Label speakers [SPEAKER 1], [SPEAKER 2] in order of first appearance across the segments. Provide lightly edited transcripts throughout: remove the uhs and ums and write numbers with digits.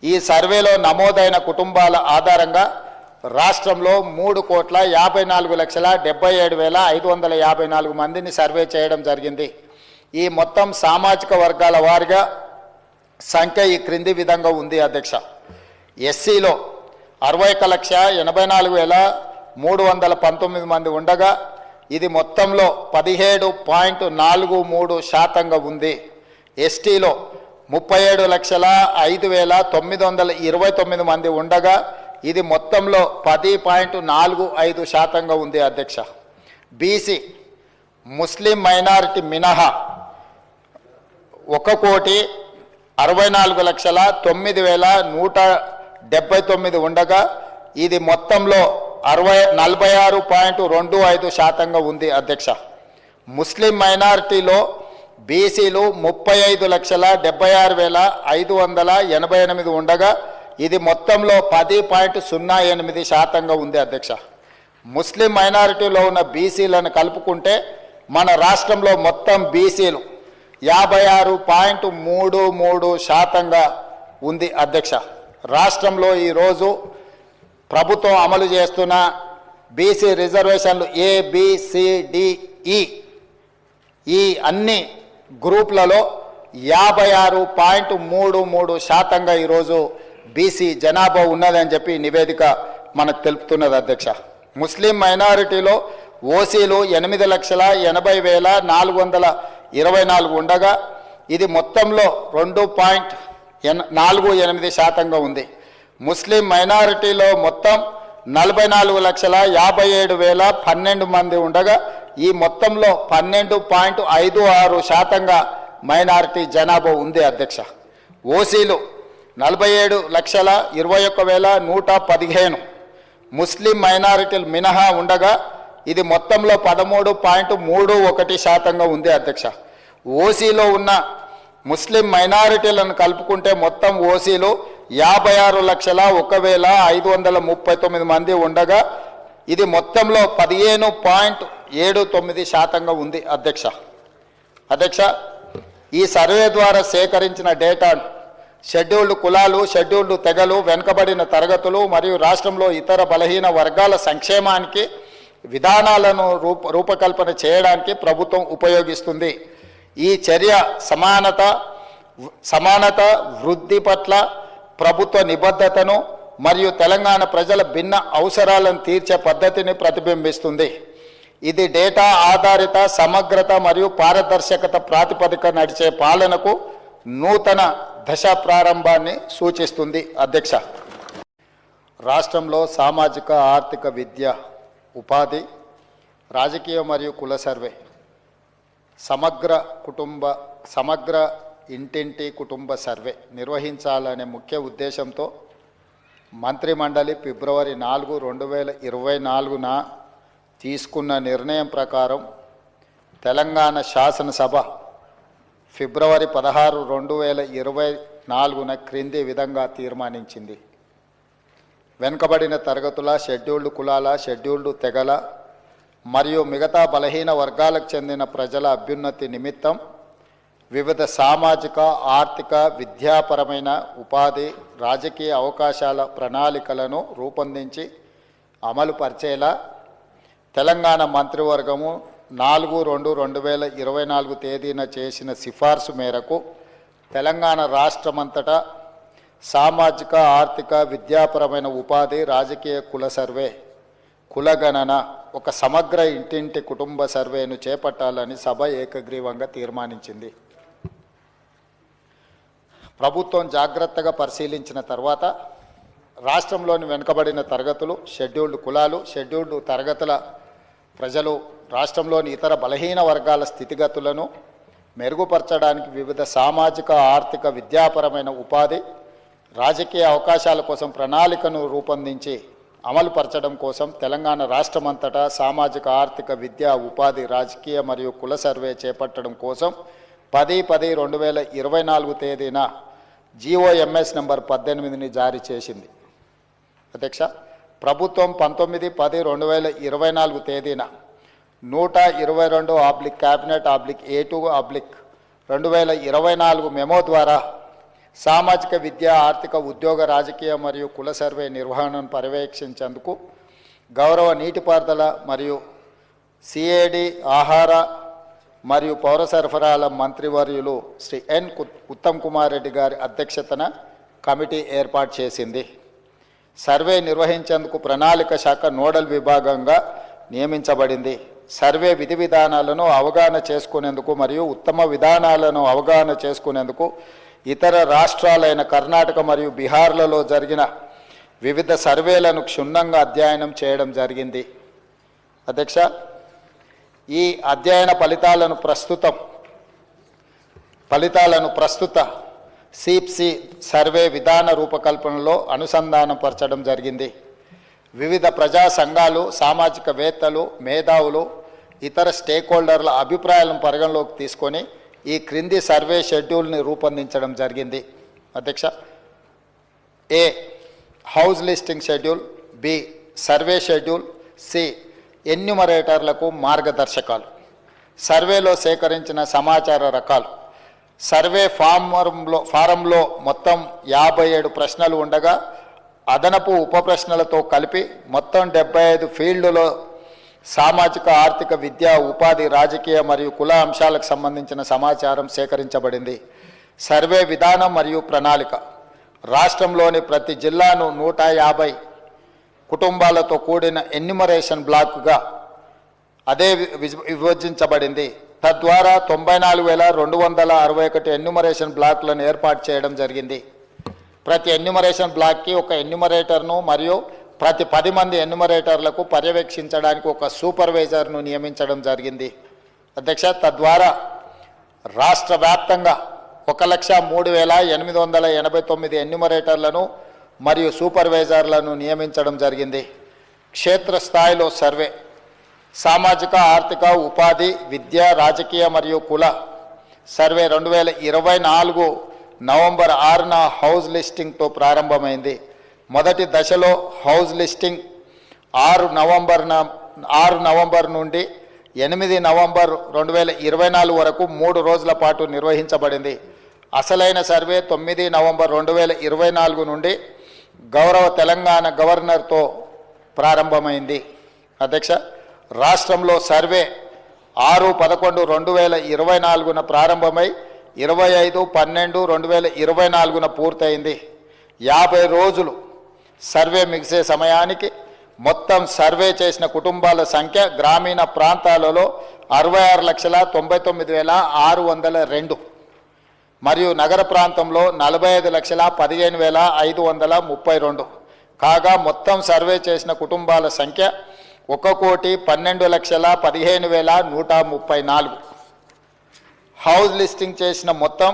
[SPEAKER 1] ఈ సర్వేలో నమోదైన కుటుంబాల ఆధారంగా రాష్ట్రంలో 3,54,77,554 మందిని సర్వే చేయడం జరిగింది. ఈ మొత్తం సామాజిక వర్గాల వారిగా సంఖ్య ఈ క్రింది విధంగా ఉంది అధ్యక్ష. ఎస్సీలో 61,84,319 మంది ఉండగా ఇది మొత్తంలో 17.43% ఉంది. ఎస్టీలో 37,05,929 మంది ఉండగా ఇది మొత్తంలో 10.45% ఉంది అధ్యక్ష. బీసీ ముస్లిం మైనారిటీ మినహా 1,64,09,179 ఉండగా ఇది మొత్తంలో 46.25% ఉంది అధ్యక్ష. ముస్లిం మైనారిటీలో బీసీలు 35,76,588 ఉండగా ఇది మొత్తంలో 10.08% ఉంది అధ్యక్ష. ముస్లిం మైనారిటీలో ఉన్న బీసీలను కలుపుకుంటే మన రాష్ట్రంలో మొత్తం బీసీలు 56.33% ఉంది అధ్యక్ష. రాష్ట్రంలో ఈరోజు ప్రభుత్వం అమలు చేస్తున్న బీసీ రిజర్వేషన్లు ABCDE ఈ అన్ని గ్రూపులలో 56.33% ఈరోజు బీసీ జనాభా ఉన్నదని చెప్పి నివేదిక మనకు తెలుపుతున్నది అధ్యక్ష. ముస్లిం మైనారిటీలో ఓసీలు 8,80,424 ఉండగా ఇది మొత్తంలో 2.48% ఉంది. ముస్లిం మైనారిటీలో మొత్తం 44,57,012 మంది ఉండగా ఈ మొత్తంలో 12.56% మైనారిటీ జనాభా ఉంది అధ్యక్ష. ఓసీలు 47,21,115 ముస్లిం మైనారిటీలు మినహా ఉండగా ఇది మొత్తంలో 13.31% ఉంది అధ్యక్ష. ఓసీలో ఉన్న ముస్లిం మైనారిటీలను కలుపుకుంటే మొత్తం ఓసీలు 56,01,539 మంది ఉండగా ఇది మొత్తంలో 15.79% ఉంది అధ్యక్ష. ఈ సర్వే ద్వారా సేకరించిన డేటాను షెడ్యూల్డ్ కులాలు, షెడ్యూల్డ్ తెగలు, వెనుకబడిన తరగతులు మరియు రాష్ట్రంలో ఇతర బలహీన వర్గాల సంక్షేమానికి విధానాలను రూపకల్పన చేయడానికి ప్రభుత్వం ఉపయోగిస్తుంది. ఈ చర్య సమానత వృద్ధి పట్ల ప్రభుత్వ నిబద్ధతను మరియు తెలంగాణ ప్రజల భిన్న అవసరాలను తీర్చే పద్ధతిని ప్రతిబింబిస్తుంది. ఇది డేటా ఆధారిత సమగ్రత మరియు పారదర్శకత ప్రాతిపదిక నడిచే పాలనకు నూతన దశ ప్రారంభాన్ని సూచిస్తుంది అధ్యక్ష. రాష్ట్రంలో సామాజిక ఆర్థిక విద్య ఉపాధి రాజకీయ మరియు కుల సర్వే సమగ్ర ఇంటింటి కుటుంబ సర్వే నిర్వహించాలనే ముఖ్య ఉద్దేశంతో మంత్రిమండలి ఫిబ్రవరి 4, 2024న తీసుకున్న నిర్ణయం ప్రకారం తెలంగాణ శాసనసభ ఫిబ్రవరి 16, 2024న క్రింది విధంగా తీర్మానించింది. వెనుకబడిన తరగతుల, షెడ్యూల్డ్ కులాల, షెడ్యూల్డ్ తెగల మరియు మిగతా బలహీన వర్గాలకు చెందిన ప్రజల అభ్యున్నతి నిమిత్తం వివిధ సామాజిక, ఆర్థిక, విద్యాపరమైన, ఉపాధి, రాజకీయ అవకాశాల ప్రణాళికలను రూపొందించి అమలు పరిచేలా తెలంగాణ మంత్రివర్గము 4/2/2024 తేదీన చేసిన సిఫార్సు మేరకు తెలంగాణ రాష్ట్రమంతటా సామాజిక, ఆర్థిక, విద్యాపరమైన, ఉపాధి, రాజకీయ కుల సర్వే, కులగణన, ఒక సమగ్ర ఇంటింటి కుటుంబ సర్వేను చేపట్టాలని సభ ఏకగ్రీవంగా తీర్మానించింది. ప్రభుత్వం జాగ్రత్తగా పరిశీలించిన తర్వాత రాష్ట్రంలోని వెనుకబడిన తరగతులు, షెడ్యూల్డ్ కులాలు, షెడ్యూల్డ్ తరగతుల ప్రజలు, రాష్ట్రంలోని ఇతర బలహీన వర్గాల స్థితిగతులను మెరుగుపరచడానికి వివిధ సామాజిక, ఆర్థిక, విద్యాపరమైన, ఉపాధి, రాజకీయ అవకాశాల కోసం ప్రణాళికను రూపొందించి అమలుపరచడం కోసం తెలంగాణ రాష్ట్రమంతటా సామాజిక, ఆర్థిక, విద్యా, ఉపాధి, రాజకీయ మరియు కుల సర్వే చేపట్టడం కోసం 10/10/2024 తేదీన GOMS నంబర్ 18ని జారీ చేసింది. అధ్యక్ష, ప్రభుత్వం 19/10/2024 తేదీన 122/క్యాబినెట్/A2/2024 మెమో ద్వారా సామాజిక విద్య ఆర్థిక ఉద్యోగ రాజకీయ మరియు కుల సర్వే నిర్వహణను పర్యవేక్షించేందుకు గౌరవ నీటిపారుదల మరియు సిఏడి ఆహార మరియు పౌర సరఫరాల మంత్రివర్యులు శ్రీ ఎన్ ఉత్తమ్ కుమార్ రెడ్డి గారి అధ్యక్షతన కమిటీ ఏర్పాటు చేసింది. సర్వే నిర్వహించేందుకు ప్రణాళిక శాఖ నోడల్ విభాగంగా నియమించబడింది. సర్వే విధి విధానాలను అవగాహన చేసుకునేందుకు మరియు ఉత్తమ విధానాలను అవగాహన చేసుకునేందుకు ఇతర రాష్ట్రాలైన కర్ణాటక మరియు బీహార్లలో జరిగిన వివిధ సర్వేలను క్షుణ్ణంగా అధ్యయనం చేయడం జరిగింది. అధ్యక్ష, ఈ అధ్యయన ఫలితాలను ప్రస్తుత సిప్సి సర్వే విధాన రూపకల్పనలో అనుసంధానపరచడం జరిగింది. వివిధ ప్రజా సంఘాలు, సామాజికవేత్తలు, మేధావులు, ఇతర స్టేక్ హోల్డర్ల అభిప్రాయాలను పరిగణలోకి తీసుకొని ఈ క్రింది సర్వే షెడ్యూల్ని రూపొందించడం జరిగింది. అధ్యక్ష, A house listing schedule, B survey schedule, C ఎన్యూమరేటర్లకు మార్గదర్శకాలు, సర్వేలో సేకరించిన సమాచార రకాలు. సర్వే ఫారంలో మొత్తం 57 ప్రశ్నలు ఉండగా అదనపు ఉప ప్రశ్నలతో కలిపి మొత్తం 75 ఫీల్డులో సామాజిక ఆర్థిక విద్య ఉపాధి రాజకీయ మరియు కుల అంశాలకు సంబంధించిన సమాచారం సేకరించబడింది. సర్వే విధానం మరియు ప్రణాళిక రాష్ట్రంలోని ప్రతి జిల్లాను 150 కుటుంబాలతో కూడిన ఎన్యూమరేషన్ బ్లాక్గా అదే విభజించబడింది. తద్వారా 94,261 ఎన్యూమరేషన్ బ్లాక్లను ఏర్పాటు చేయడం జరిగింది. ప్రతి ఎన్యూమరేషన్ బ్లాక్కి ఒక ఎన్యూమరేటర్ను మరియు ప్రతి 10 మంది ఎన్యూమరేటర్లకు పర్యవేక్షించడానికి ఒక సూపర్వైజర్ను నియమించడం జరిగింది. అధ్యక్ష, తద్వారా రాష్ట్ర వ్యాప్తంగా 1,03,889 ఎన్యూమరేటర్లను మరియు సూపర్వైజర్లను నియమించడం జరిగింది. క్షేత్రస్థాయిలో సర్వే సామాజిక ఆర్థిక ఉపాధి విద్య రాజకీయ మరియు కుల సర్వే 2024 నవంబర్ 6న హౌస్ లిస్టింగ్తో ప్రారంభమైంది. మొదటి దశలో హౌస్ లిస్టింగ్ 6 నవంబర్ నుండి 8 నవంబర్ 2024 వరకు 3 రోజుల పాటు నిర్వహించబడింది. అసలైన సర్వే 9 నవంబర్ 2024 నుండి గౌరవ తెలంగాణ గవర్నర్తో ప్రారంభమైంది. అధ్యక్ష, రాష్ట్రంలో సర్వే 6/11/2024న ప్రారంభమై 25/12/2024న పూర్తయింది. 50 రోజులు సర్వే ముగిసే సమయానికి మొత్తం సర్వే చేసిన కుటుంబాల సంఖ్య గ్రామీణ ప్రాంతాలలో 66,99,602 మరియు నగర ప్రాంతంలో 45,15,532 కాగా మొత్తం సర్వే చేసిన కుటుంబాల సంఖ్య 1,12,15,134. హౌస్ లిస్టింగ్ చేసిన మొత్తం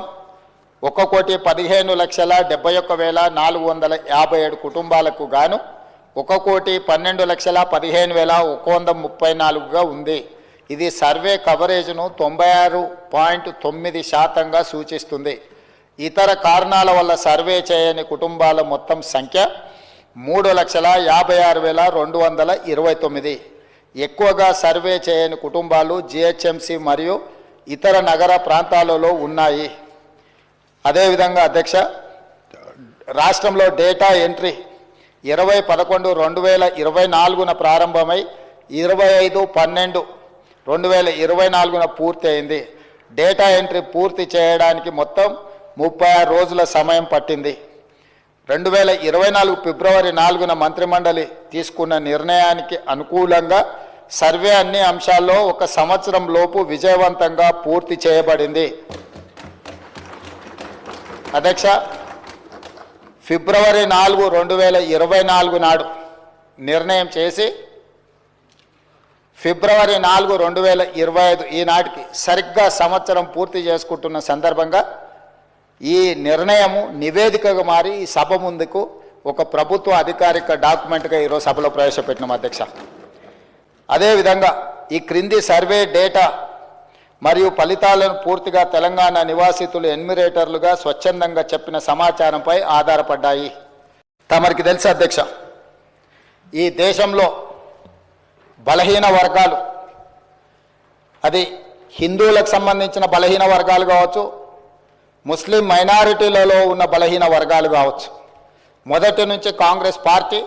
[SPEAKER 1] 1,15,71,457 కుటుంబాలకు గాను 1,12,15,134గా ఉంది. ఇది సర్వే కవరేజ్ను 96.9% సూచిస్తుంది. ఇతర కారణాల వల్ల సర్వే చేయని కుటుంబాల మొత్తం సంఖ్య 3,56,229. ఎక్కువగా సర్వే చేయని కుటుంబాలు జిహెచ్ఎంసి మరియు ఇతర నగర ప్రాంతాలలో ఉన్నాయి. అదేవిధంగా అధ్యక్ష, రాష్ట్రంలో డేటా ఎంట్రీ 20/11/2024న ప్రారంభమై 25/12/2024న పూర్తి అయింది. డేటా ఎంట్రీ పూర్తి చేయడానికి మొత్తం 36 రోజుల సమయం పట్టింది. 2024 ఫిబ్రవరి 4న మంత్రిమండలి తీసుకున్న నిర్ణయానికి అనుకూలంగా సర్వే అన్ని అంశాల్లో 1 సంవత్సరం లోపు విజయవంతంగా పూర్తి చేయబడింది. అధ్యక్ష, ఫిబ్రవరి 4, 2024 నాడు నిర్ణయం చేసి ఫిబ్రవరి 4, 2025 ఈనాటికి సరిగ్గా సంవత్సరం పూర్తి చేసుకుంటున్న సందర్భంగా ఈ నిర్ణయము నివేదికగా మారి ఈ సభ ముందుకు ఒక ప్రభుత్వ అధికారిక డాక్యుమెంట్గా ఈరోజు సభలో ప్రవేశపెట్టినాం. అధ్యక్ష, అదేవిధంగా ఈ క్రింది సర్వే డేటా మరియు ఫలితాలను పూర్తిగా తెలంగాణ నివాసితులు ఎన్యూమరేటర్లుగా స్వచ్ఛందంగా చెప్పిన సమాచారంపై ఆధారపడ్డాయి. తమరికి తెలుసు అధ్యక్ష, ఈ దేశంలో బలహీన వర్గాలు, అది హిందువులకు సంబంధించిన బలహీన వర్గాలు కావచ్చు, ముస్లిం మైనారిటీలలో ఉన్న బలహీన వర్గాలు కావచ్చు, మొదటి నుంచి కాంగ్రెస్ పార్టీ,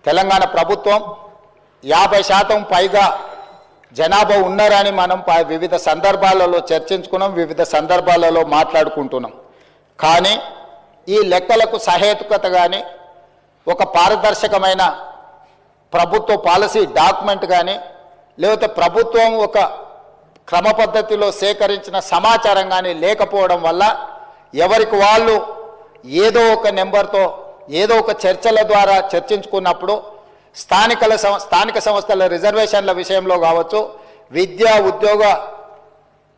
[SPEAKER 1] తెలంగాణ ప్రభుత్వం 50% పైగా జనాభా ఉన్నారని మనం వివిధ సందర్భాలలో చర్చించుకున్నాం, వివిధ సందర్భాలలో మాట్లాడుకుంటున్నాం. కానీ ఈ లెక్కలకు సహేతుకత కానీ ఒక పారదర్శకమైన ప్రభుత్వ పాలసీ డాక్యుమెంట్ కానీ లేకపోతే ప్రభుత్వం ఒక క్రమ పద్ధతిలో సేకరించిన సమాచారం కానీ లేకపోవడం వల్ల ఎవరికి వాళ్ళు ఏదో ఒక నెంబర్తో ఏదో ఒక చర్చల ద్వారా చర్చించుకున్నప్పుడు స్థానిక సంస్థల రిజర్వేషన్ల విషయంలో కావచ్చు, విద్యా ఉద్యోగ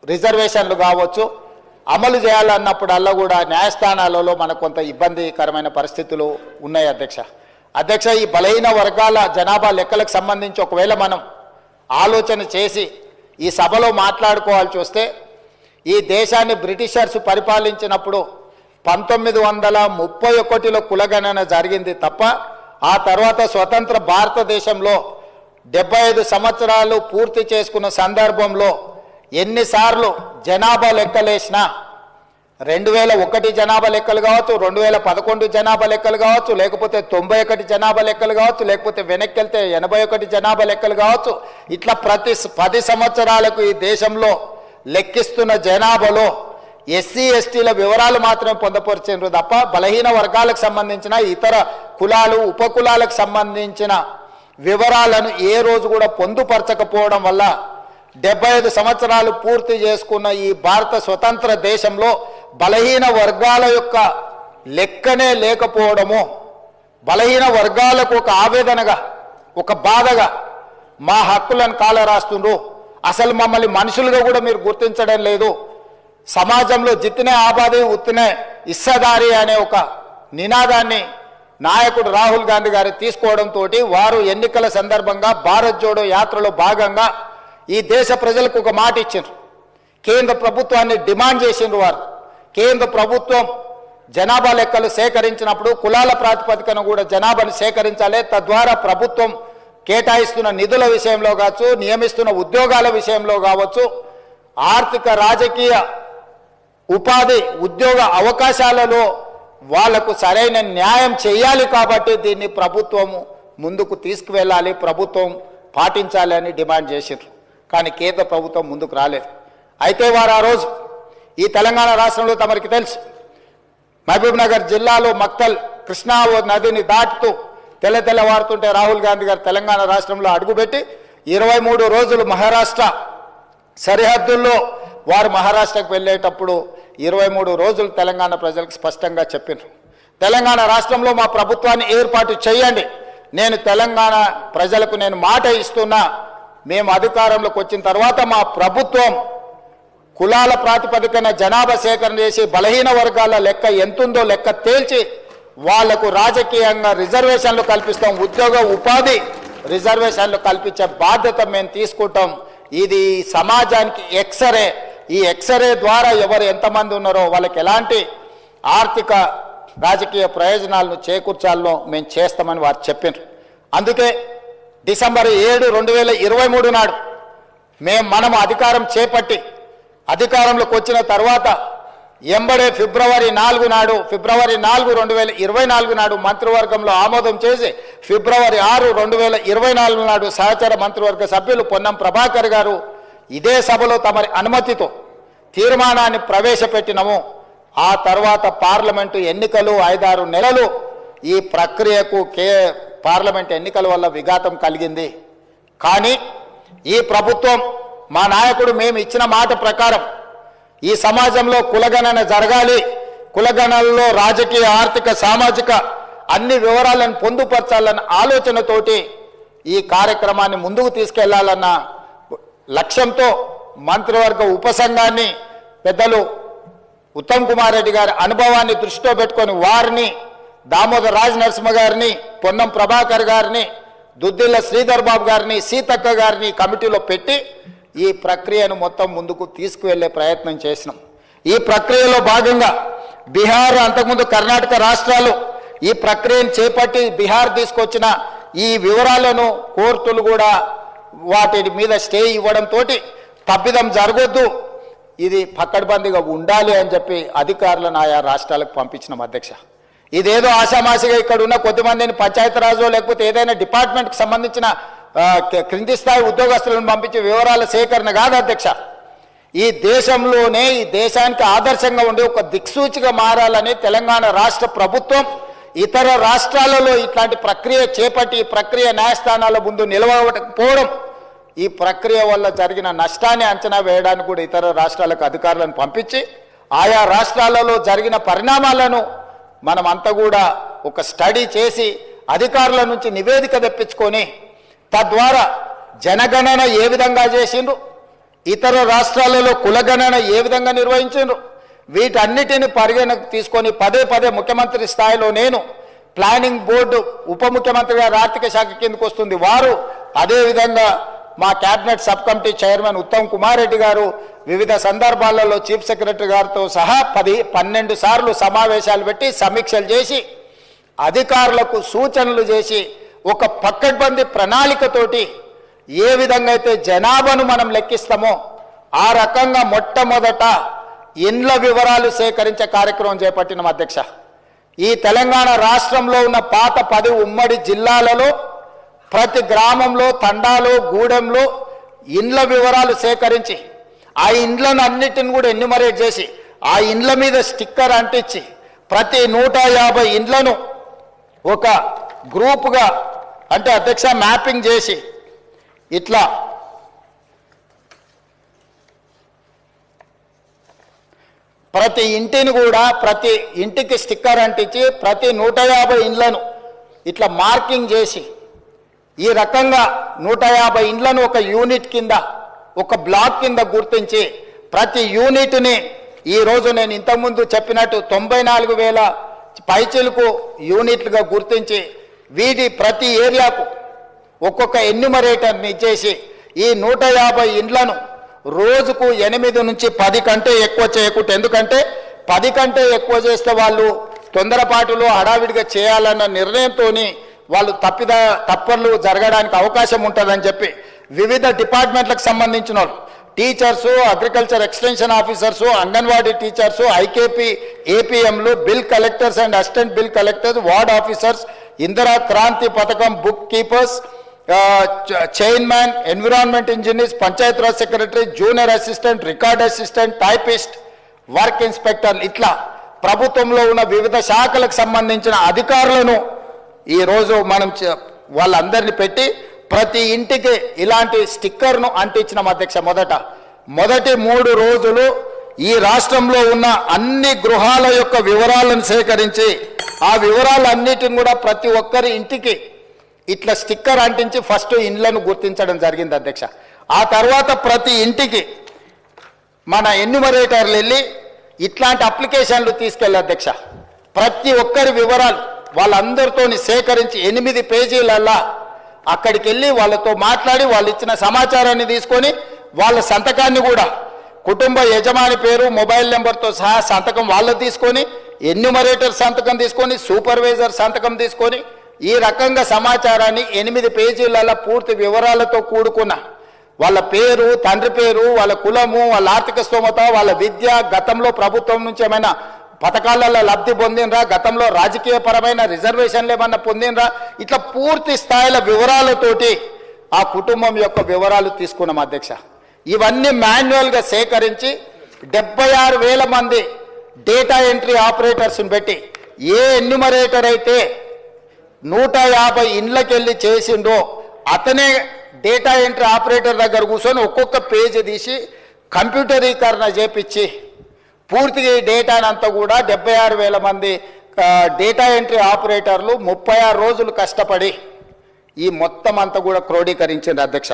[SPEAKER 1] రిజర్వేషన్లు కావచ్చు, అమలు చేయాలన్నప్పుడల్లా కూడా న్యాయస్థానాలలో మనకు కొంత ఇబ్బందికరమైన పరిస్థితులు ఉన్నాయి. అధ్యక్ష ఈ బలహీన వర్గాల జనాభా లెక్కలకు సంబంధించి ఒకవేళ మనం ఆలోచన చేసి ఈ సభలో మాట్లాడుకోవాల్సి వస్తే, ఈ దేశాన్ని బ్రిటిషర్స్ పరిపాలించినప్పుడు 1931లో కులగణన జరిగింది తప్ప ఆ తర్వాత స్వతంత్ర భారతదేశంలో 75 సంవత్సరాలు పూర్తి చేసుకున్న సందర్భంలో ఎన్నిసార్లు జనాభా లెక్కలేసినా 2001 జనాభా లెక్కలు కావచ్చు, 2011 జనాభా లెక్కలు కావచ్చు, లేకపోతే 91 జనాభా లెక్కలు కావచ్చు, లేకపోతే వెనక్కి వెళ్తే 81 జనాభా లెక్కలు కావచ్చు, ఇట్లా ప్రతి 10 సంవత్సరాలకు ఈ దేశంలో లెక్కిస్తున్న జనాభాలో ఎస్సీ ఎస్టీల వివరాలు మాత్రమే పొందపరిచారు తప్ప బలహీన వర్గాలకు సంబంధించిన ఇతర కులాలు ఉపకులాలకు సంబంధించిన వివరాలను ఏ రోజు కూడా పొందుపరచకపోవడం వల్ల 75 సంవత్సరాలు పూర్తి చేసుకున్న ఈ భారత స్వతంత్ర దేశంలో బలహీన వర్గాల యొక్క లెక్కనే లేకపోవడము, బలహీన వర్గాలకు ఒక ఆవేదనగా ఒక బాధగా మా హక్కులను కాలరాస్తుండ్రు, అసలు మమ్మల్ని మనుషులుగా కూడా మీరు గుర్తించడం లేదు, సమాజంలో జిత్తినే ఆబాది ఉత్తినే ఇస్సదారి అనే ఒక నినాదాన్ని నాయకుడు రాహుల్ గాంధీ గారు తీసుకోవడంతో వారు ఎన్నికల సందర్భంగా భారత్ జోడో యాత్రలో భాగంగా ఈ దేశ ప్రజలకు ఒక మాట ఇచ్చారు. కేంద్ర ప్రభుత్వాన్ని డిమాండ్ చేసిండ్రు. వారు కేంద్ర ప్రభుత్వం జనాభా లెక్కలు సేకరించినప్పుడు కులాల ప్రాతిపదికన కూడా జనాభాను సేకరించాలి, తద్వారా ప్రభుత్వం కేటాయిస్తున్న నిధుల విషయంలో కావచ్చు, నియమిస్తున్న ఉద్యోగాల విషయంలో కావచ్చు, ఆర్థిక రాజకీయ ఉపాధి ఉద్యోగ అవకాశాలలో వాళ్లకు సరైన న్యాయం చేయాలి. కాబట్టి దీన్ని ప్రభుత్వము ముందుకు తీసుకువెళ్ళాలి, ప్రభుత్వం పాటించాలి అని డిమాండ్ చేసిండ్రు. కానీ కేంద్ర ప్రభుత్వం ముందుకు రాలేదు. అయితే వారు ఆ రోజు ఈ తెలంగాణ రాష్ట్రంలో తమరికి తెలుసు, మహబూబ్ నగర్ జిల్లాలో మక్తల్ కృష్ణా నదిని దాటుతూ తెల్లవారుతుంటే రాహుల్ గాంధీ గారు తెలంగాణ రాష్ట్రంలో అడుగుపెట్టి 23 రోజులు మహారాష్ట్ర సరిహద్దుల్లో వారు మహారాష్ట్రకు వెళ్ళేటప్పుడు 23 రోజులు తెలంగాణ ప్రజలకు స్పష్టంగా చెప్పినారు, తెలంగాణ రాష్ట్రంలో మా ప్రభుత్వాన్ని ఏర్పాటు చేయండి, నేను తెలంగాణ ప్రజలకు నేను మాట ఇస్తున్నా, మేము అధికారంలోకి వచ్చిన తర్వాత మా ప్రభుత్వం కులాల ప్రాతిపదికన జనాభా సేకరణ చేసి బలహీన వర్గాల లెక్క ఎంతుందో లెక్క తేల్చి వాళ్లకు రాజకీయంగా రిజర్వేషన్లు కల్పిస్తాం, ఉద్యోగ ఉపాధి రిజర్వేషన్లు కల్పించే బాధ్యత మేము తీసుకుంటాం. ఇది సమాజానికి ఎక్స్రే, ఈ ఎక్స్రే ద్వారా ఎవరు ఎంతమంది ఉన్నారో వాళ్ళకి ఎలాంటి ఆర్థిక రాజకీయ ప్రయోజనాలను చేకూర్చాలో మేము చేస్తామని వారు చెప్పారు. అందుకే డిసెంబర్ 7, 2023 నాడు మనం అధికారం చేపట్టి అధికారంలోకి వచ్చిన తర్వాత ఎంబడే ఫిబ్రవరి 4 నాడు 2024 నాడు మంత్రివర్గంలో ఆమోదం చేసి ఫిబ్రవరి 6, 2024 నాడు సహచర మంత్రివర్గ సభ్యులు పొన్నం ప్రభాకర్ గారు ఇదే సభలో తమరి అనుమతితో తీర్మానాన్ని ప్రవేశపెట్టినము. ఆ తర్వాత పార్లమెంటు ఎన్నికలు 5-6 నెలలు ఈ ప్రక్రియకు పార్లమెంట్ ఎన్నికల వల్ల విఘాతం కలిగింది. కానీ ఈ ప్రభుత్వం మా నాయకుడు మేము ఇచ్చిన మాట ప్రకారం ఈ సమాజంలో కులగణన జరగాలి, కులగణనలో రాజకీయ ఆర్థిక సామాజిక అన్ని వివరాలను పొందుపరచాలన్న ఆలోచనతోటి ఈ కార్యక్రమాన్ని ముందుకు తీసుకెళ్లాలన్న లక్ష్యంతో మంత్రివర్గ ఉపసంఘాన్ని పెద్దలు ఉత్తమ్ కుమార్ రెడ్డి గారి అనుభవాన్ని దృష్టిలో పెట్టుకొని వారిని దామోదర్ రాజ్ నరసింహ గారిని, పొన్నం ప్రభాకర్ గారిని, దుద్దిల్ల శ్రీధర్ బాబు గారిని, సీతక్క గారిని కమిటీలో పెట్టి ఈ ప్రక్రియను మొత్తం ముందుకు తీసుకువెళ్లే ప్రయత్నం చేసినాం. ఈ ప్రక్రియలో భాగంగా బీహార్, అంతకుముందు కర్ణాటక రాష్ట్రాలు ఈ ప్రక్రియను చేపట్టి బీహార్ తీసుకొచ్చిన ఈ వివరాలను కోర్టులు కూడా వాటి మీద స్టే ఇవ్వడంతో తప్పిదం జరగొద్దు, ఇది పక్కడ్బందీగా ఉండాలి అని చెప్పి అధికారులను ఆయా రాష్ట్రాలకు పంపించినాం అధ్యక్ష. ఇదేదో ఆషామాషిగా ఇక్కడ ఉన్న కొద్దిమందిని పంచాయతీరాజు లేకపోతే ఏదైనా డిపార్ట్మెంట్కి సంబంధించిన క్రింది స్థాయి ఉద్యోగస్తులను పంపించే వివరాల సేకరణ కాదు అధ్యక్ష. ఈ దేశంలోనే ఈ దేశానికి ఆదర్శంగా ఉండే ఒక దిక్సూచిగా మారాలని తెలంగాణ రాష్ట్ర ప్రభుత్వం ఇతర రాష్ట్రాలలో ఇట్లాంటి ప్రక్రియ చేపట్టి ఈ ప్రక్రియ న్యాయస్థానాల ముందు నిలవకపోవడం, ఈ ప్రక్రియ వల్ల జరిగిన నష్టాన్ని అంచనా వేయడానికి కూడా ఇతర రాష్ట్రాలకు అధికారులను పంపించి ఆయా రాష్ట్రాలలో జరిగిన పరిణామాలను మనమంతా కూడా ఒక స్టడీ చేసి అధికారుల నుంచి నివేదిక తెప్పించుకొని తద్వారా జనగణన ఏ విధంగా చేసిండ్రు, ఇతర రాష్ట్రాలలో కులగణన ఏ విధంగా నిర్వహించిండ్రు, వీటన్నిటిని పరిగణకు తీసుకొని పదే పదే ముఖ్యమంత్రి స్థాయిలో నేను, ప్లానింగ్ బోర్డు ఉప ముఖ్యమంత్రి గారు ఆర్థిక శాఖ కిందకు వస్తుంది వారు, అదేవిధంగా మా cabinet sub committee chairman Uttam Kumar Reddy గారు వివిధ సందర్భాలలో చీఫ్ సెక్రటరీ గారితో సహా 12 సార్లు సమావేశాలు పెట్టి సమీక్షలు చేసి అధికారులకు సూచనలు చేసి ఒక పక్కడ్బందీ ప్రణాళికతోటి ఏ విధంగా అయితే జనాభాను మనం లెక్కిస్తామో ఆ రకంగా మొట్టమొదట ఇండ్ల వివరాలు సేకరించే కార్యక్రమం చేపట్టిన అధ్యక్ష. ఈ తెలంగాణ రాష్ట్రంలో ఉన్న పాత 10 ఉమ్మడి జిల్లాలలో ప్రతి గ్రామంలో, తండాలో, గూడెంలో ఇండ్ల వివరాలు సేకరించి ఆ ఇండ్లను అన్నిటిని కూడా ఎన్యుమరేట్ చేసి ఆ ఇండ్ల మీద స్టిక్కర్ అంటించి ప్రతి 150 ఇండ్లను ఒక గ్రూపుగా అంటే అధ్యక్ష మ్యాపింగ్ చేసి ఇట్లా ప్రతి ఇంటిని కూడా ప్రతి ఇంటికి స్టిక్కర్ అంటించి ప్రతి 150 ఇండ్లను ఇట్లా మార్కింగ్ చేసి ఈ రకంగా 150 ఇండ్లను ఒక యూనిట్ కింద ఒక బ్లాక్ కింద గుర్తించి ప్రతి యూనిట్ని ఈరోజు నేను ఇంతకుముందు చెప్పినట్టు 94,000 పైచిలకు యూనిట్లుగా గుర్తించి వీటి ప్రతి ఏరియాకు ఒక్కొక్క ఎన్యుమరేటర్ని ఇచ్చేసి ఈ 150 ఇండ్లను రోజుకు 8 నుంచి 10 కంటే ఎక్కువ చేయకూడదు. ఎందుకంటే 10 కంటే ఎక్కువ చేస్తే వాళ్ళు తొందరపాటులో హడావిడిగా చేయాలన్న నిర్ణయంతో వాళ్ళు తప్పర్లు జరగడానికి అవకాశం ఉంటుందని చెప్పి వివిధ డిపార్ట్మెంట్లకు సంబంధించిన వాళ్ళు teachers, agriculture extension officers, Anganwadi teachers, IKP ఏపీఎంలు, bill collectors and assistant bill collectors, ward officers, Indira Kranti పథకం book keepers, chairman, environment engineers, Panchayati Raj secretary, junior assistant, record assistant, typist, work inspector, ఇట్లా ప్రభుత్వంలో ఉన్న వివిధ శాఖలకు సంబంధించిన అధికారులను ఈరోజు మనం వాళ్ళందరినీ పెట్టి ప్రతి ఇంటికి ఇలాంటి స్టిక్కర్ను అంటించిన అధ్యక్ష. మొదటి 3 రోజులు ఈ రాష్ట్రంలో ఉన్న అన్ని గృహాల యొక్క వివరాలను సేకరించి ఆ వివరాలన్నిటిని కూడా ప్రతి ఒక్కరి ఇంటికి ఇట్లా స్టిక్కర్ అంటించి ఫస్ట్ ఇండ్లను గుర్తించడం జరిగింది అధ్యక్ష. ఆ తర్వాత ప్రతి ఇంటికి మన ఎన్యుమరేటర్లు వెళ్ళి ఇట్లాంటి అప్లికేషన్లు తీసుకెళ్ళి అధ్యక్ష ప్రతి ఒక్కరి వివరాలు వాళ్ళందరితో సేకరించి 8 పేజీలల్లా అక్కడికి వెళ్ళి వాళ్ళతో మాట్లాడి వాళ్ళు ఇచ్చిన సమాచారాన్ని తీసుకొని వాళ్ళ సంతకాన్ని కూడా కుటుంబ యజమాని పేరు, మొబైల్ నెంబర్తో సహా సంతకం వాళ్ళు తీసుకొని, ఎన్యుమరేటర్ సంతకం తీసుకొని, సూపర్వైజర్ సంతకం తీసుకొని ఈ రకంగా సమాచారాన్ని 8 పేజీలలో పూర్తి వివరాలతో కూడుకున్న వాళ్ళ పేరు, తండ్రి పేరు, వాళ్ళ కులము, వాళ్ళ ఆర్థిక స్తోమత, వాళ్ళ విద్య, గతంలో ప్రభుత్వం నుంచి ఏమైనా పథకాలలో లబ్ధి పొందినరా, గతంలో రాజకీయ పరమైన రిజర్వేషన్లు ఏమన్నా పొందినరా, ఇట్లా పూర్తి స్థాయిల వివరాలతోటి ఆ కుటుంబం యొక్క వివరాలు తీసుకున్నాం అధ్యక్ష. ఇవన్నీ మాన్యువల్గా సేకరించి 76,000 మంది డేటా ఎంట్రీ ఆపరేటర్స్ని పెట్టి ఏ ఎన్యుమరేటర్ అయితే 150 ఇండ్లకెళ్ళి చేసిండో అతనే డేటా ఎంట్రీ ఆపరేటర్ దగ్గర కూర్చొని ఒక్కొక్క పేజీ తీసి కంప్యూటరీకరణ చేపించి పూర్తిగా ఈ డేటానంతా కూడా 76,000 మంది డేటా ఎంట్రీ ఆపరేటర్లు 36 రోజులు కష్టపడి ఈ మొత్తం అంతా కూడా క్రోడీకరించింది అధ్యక్ష.